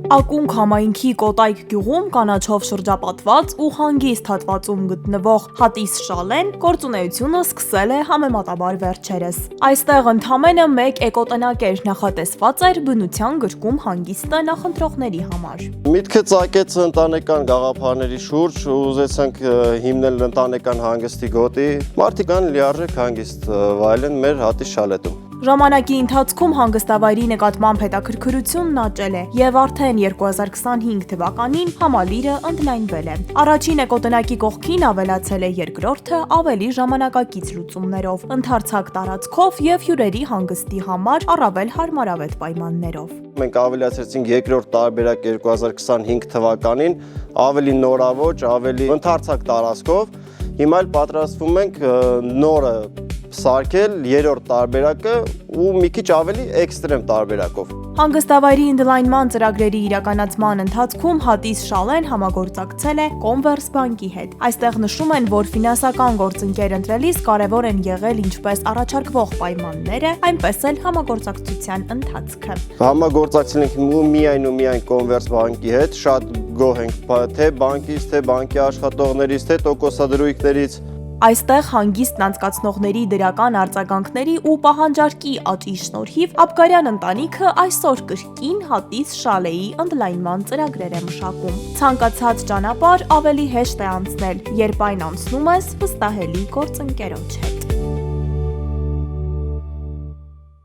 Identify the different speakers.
Speaker 1: Ակունք համայնքի Կոտայք գյուղում կանաչով շրջապատված ու հանգիստ հատվածում գտնվող Հատիս շալեն գործունեությունը սկսել է համեմատաբար վերջերս։ Այստեղ ընդամենը մեկ էկոտնակեր նախատեսված էր բնության գրկում հանգիստը նախընտրողների համար։
Speaker 2: Միտքը ծագեց ընտանեկան գաղափարների շուրջ, ուզեցանք հիմնել ընտանեկան հանգստի գոտի, մարդիկ կան լիարժեք հանգիստ վայելեն մեր Հատիս շալետում։
Speaker 1: Ժամանակի ընթացքում հանգստավայրի նկատմամբ հետաքրքրությունն աճել է եւ արդեն 2025 թվականին համալիրը ընդլայնվել է։ Առաջին էկոտնակի կողքին ավելացել է երկրորդը ավելի ժամանակակից լուծումներով, ընդարձակ տարածքով եւ հյուրերի հանգստի համար առավել հարմարավետ պայմաններով։
Speaker 2: Մենք ավելացրեցինք երկրորդ տարբերակ 2025 թվականին, ավելի նորաոճ, ավելի ընդարձակ տարածքով։ Հիմա էլ պատրաստվում ենք նորը սարքել երրորդ տարբերակը ու մի քիչ ավելի էքստրեմ տարբերակով։
Speaker 1: Հանգստավայրի ընդլայնման ծրագրերի իրականացման ընթացքում Հատիս շալեն համագործակցել է Կոնվերս բանկի հետ։ Այստեղ նշում են, որ ֆինանսական գործընկեր ընտրելիս կարևոր են եղել ինչպես առաջարկվող պայմանները, այնպես էլ համագործակցության ընթացքը։
Speaker 2: Համագործակցել ենք միայն Կոնվերս բանկի հետ, շատ գոհ ենք թե բանկից, թե բանկի աշխատողներից, թե տոկոսադրույքներից։
Speaker 1: Այստեղ հանգիստն անցկացնողների դրական արձագանքների ու պահանջարկի աճի շնորհիվ Աբգարյան ընտանիքը այսօր կրկին Հատիս շալեի ընդլայնման ծրագրեր է մշակում։ Ցանկացած ճանապարհ ավելի հեշտ է անցնել, երբ այն անցնում ես վստահելի գործընկերոջ հետ։